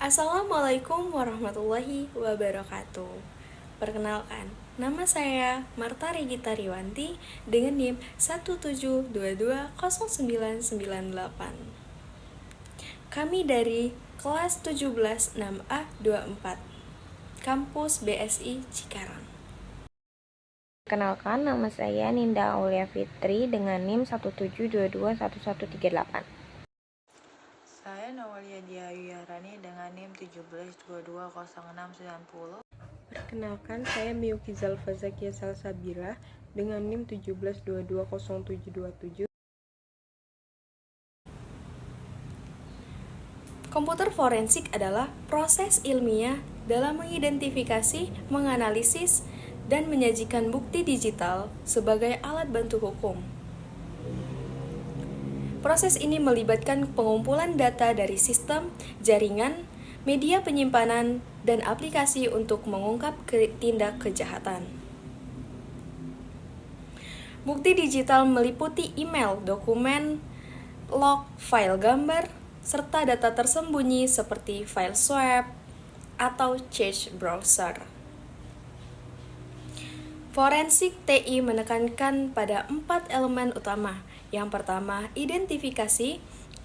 Assalamualaikum warahmatullahi wabarakatuh. Perkenalkan, nama saya Marta Regita Riwanti dengan NIM 172209998. Kami dari kelas 17 6A 24, Kampus BSI Cikarang. Perkenalkan, nama saya Ninda Aulia Fitri dengan NIM 172211138. Saya Nawalia Diayu Yarani dengan NIM 17220690. Perkenalkan, saya Miyuki Zalfa Zakia Salsabila dengan NIM 17220727. Komputer forensik adalah proses ilmiah dalam mengidentifikasi, menganalisis, dan menyajikan bukti digital sebagai alat bantu hukum. Proses ini melibatkan pengumpulan data dari sistem, jaringan, media penyimpanan, dan aplikasi untuk mengungkap tindak kejahatan. Bukti digital meliputi email, dokumen, log, file gambar, serta data tersembunyi seperti file swap atau cache browser. Forensik TI menekankan pada 4 elemen utama. Yang pertama, identifikasi,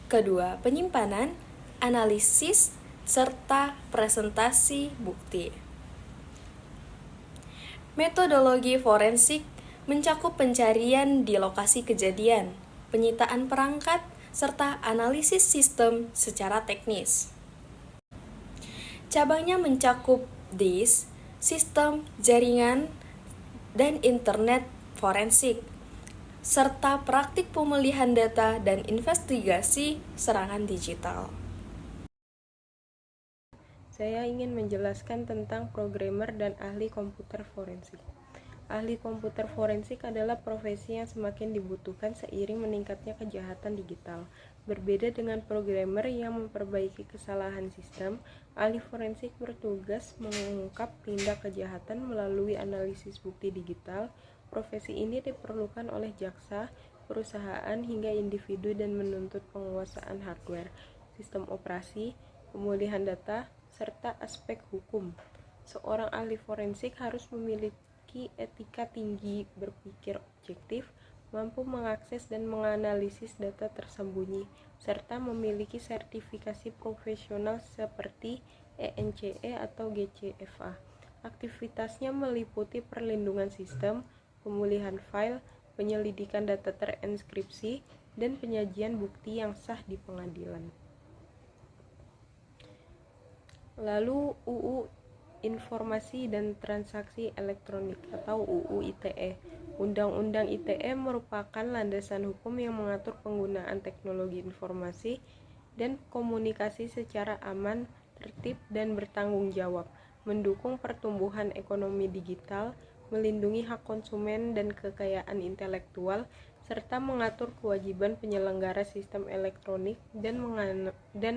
kedua, penyimpanan, analisis, serta presentasi bukti. Metodologi forensik mencakup pencarian di lokasi kejadian, penyitaan perangkat, serta analisis sistem secara teknis. Cabangnya mencakup disk, sistem, jaringan, dan internet forensik, serta praktik pemulihan data dan investigasi serangan digital. Saya ingin menjelaskan tentang programmer dan ahli komputer forensik. Ahli komputer forensik adalah profesi yang semakin dibutuhkan seiring meningkatnya kejahatan digital. Berbeda dengan programmer yang memperbaiki kesalahan sistem, ahli forensik bertugas mengungkap tindak kejahatan melalui analisis bukti digital. Profesi ini diperlukan oleh jaksa, perusahaan, hingga individu dan menuntut penguasaan hardware, sistem operasi, pemulihan data, serta aspek hukum. Seorang ahli forensik harus memiliki etika tinggi, berpikir objektif, mampu mengakses dan menganalisis data tersembunyi, serta memiliki sertifikasi profesional seperti ENCE atau GCFA. Aktivitasnya meliputi perlindungan sistem, pemulihan file, penyelidikan data terenskripsi, dan penyajian bukti yang sah di pengadilan. Lalu UU Informasi dan Transaksi Elektronik atau UU ITE. Undang-Undang ITE merupakan landasan hukum yang mengatur penggunaan teknologi informasi dan komunikasi secara aman, tertib, dan bertanggung jawab, mendukung pertumbuhan ekonomi digital, melindungi hak konsumen dan kekayaan intelektual, serta mengatur kewajiban penyelenggara sistem elektronik dan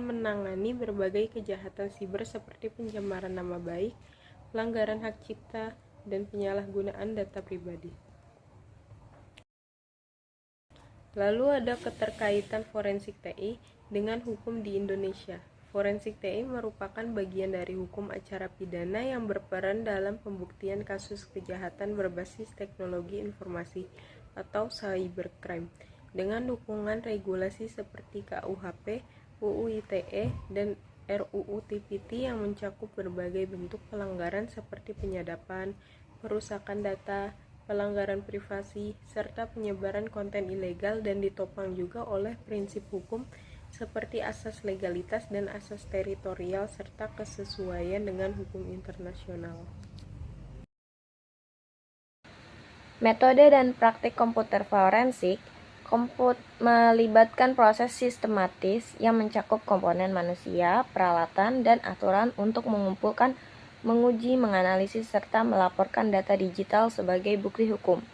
menangani berbagai kejahatan siber seperti pencemaran nama baik, pelanggaran hak cipta, dan penyalahgunaan data pribadi. Lalu ada keterkaitan forensik TI dengan hukum di Indonesia. Forensik TI merupakan bagian dari hukum acara pidana yang berperan dalam pembuktian kasus kejahatan berbasis teknologi informasi atau cybercrime dengan dukungan regulasi seperti KUHP, UU ITE, dan RUU TPT yang mencakup berbagai bentuk pelanggaran seperti penyadapan, perusakan data, pelanggaran privasi, serta penyebaran konten ilegal, dan ditopang juga oleh prinsip hukum seperti asas legalitas dan asas teritorial serta kesesuaian dengan hukum internasional. Metode dan praktik komputer forensik melibatkan proses sistematis yang mencakup komponen manusia, peralatan, dan aturan untuk mengumpulkan, menguji, menganalisis, serta melaporkan data digital sebagai bukti hukum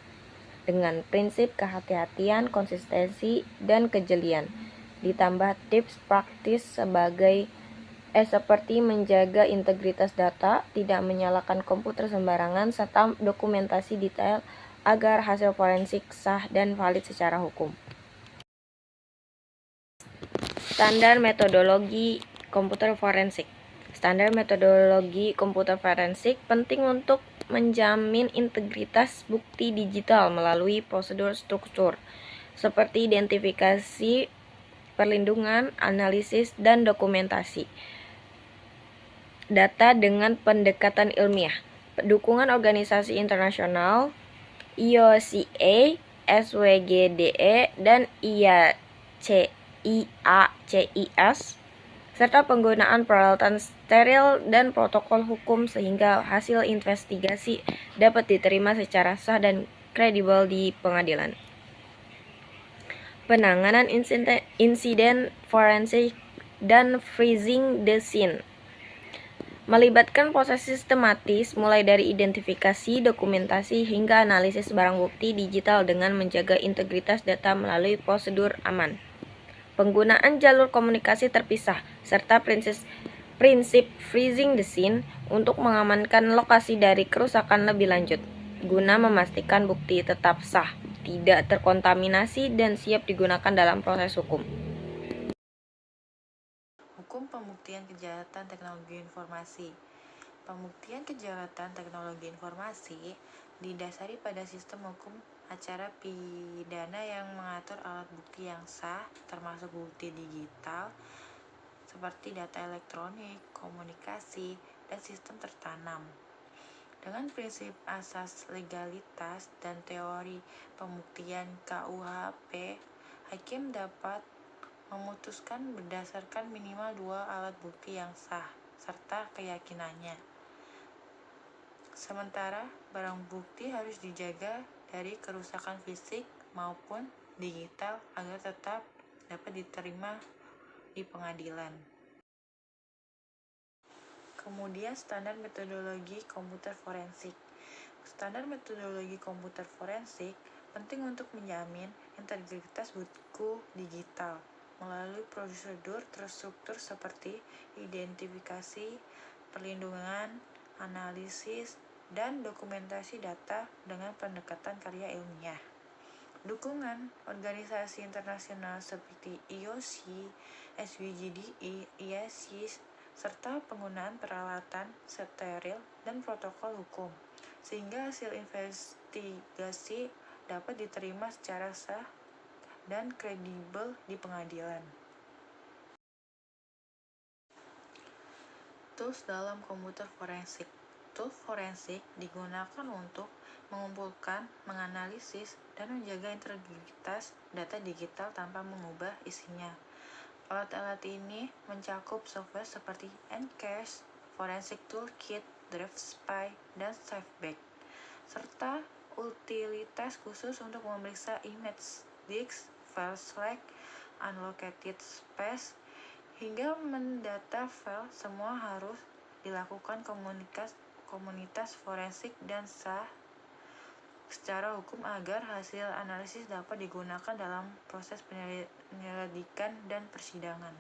dengan prinsip kehati-hatian, konsistensi, dan kejelian, ditambah tips praktis seperti menjaga integritas data, tidak menyalakan komputer sembarangan, serta dokumentasi detail agar hasil forensik sah dan valid secara hukum. Standar metodologi komputer forensik. Standar metodologi komputer forensik penting untuk menjamin integritas bukti digital melalui prosedur struktur seperti identifikasi, perlindungan, analisis, dan dokumentasi data dengan pendekatan ilmiah. Dukungan organisasi internasional, IOCA, SWGDE, dan IACIS, serta penggunaan peralatan steril dan protokol hukum sehingga hasil investigasi dapat diterima secara sah dan kredibel di pengadilan. Penanganan insiden forensik dan freezing the scene melibatkan proses sistematis mulai dari identifikasi, dokumentasi, hingga analisis barang bukti digital dengan menjaga integritas data melalui prosedur aman. Penggunaan jalur komunikasi terpisah, serta prinsip freezing the scene untuk mengamankan lokasi dari kerusakan lebih lanjut, guna memastikan bukti tetap sah, tidak terkontaminasi, dan siap digunakan dalam proses hukum. Hukum pembuktian kejahatan teknologi informasi. Pembuktian kejahatan teknologi informasi didasari pada sistem hukum acara pidana yang mengatur alat bukti yang sah, termasuk bukti digital, seperti data elektronik, komunikasi, dan sistem tertanam. Dengan prinsip asas legalitas dan teori pembuktian KUHP, hakim dapat memutuskan berdasarkan minimal 2 alat bukti yang sah, serta keyakinannya. Sementara, barang bukti harus dijaga dari kerusakan fisik maupun digital agar tetap dapat diterima di pengadilan. Kemudian, standar metodologi komputer forensik. Standar metodologi komputer forensik penting untuk menjamin integritas buku digital melalui prosedur terstruktur seperti identifikasi, perlindungan, analisis, dan dokumentasi data dengan pendekatan karya ilmiah. Dukungan organisasi internasional seperti IOC, SWGDE, IACIS, serta penggunaan peralatan steril dan protokol hukum, sehingga hasil investigasi dapat diterima secara sah dan kredibel di pengadilan. Tools dalam komputer forensik. Tools forensik digunakan untuk mengumpulkan, menganalisis, dan menjaga integritas data digital tanpa mengubah isinya. Alat-alat ini mencakup software seperti Ncash, Forensic Toolkit, DriveSpy, dan SafeBack, serta utilitas khusus untuk memeriksa image disk, file select, unallocated space, hingga mendata file. Semua harus dilakukan komunitas forensik dan sah secara hukum agar hasil analisis dapat digunakan dalam proses penyelidikan dan persidangan.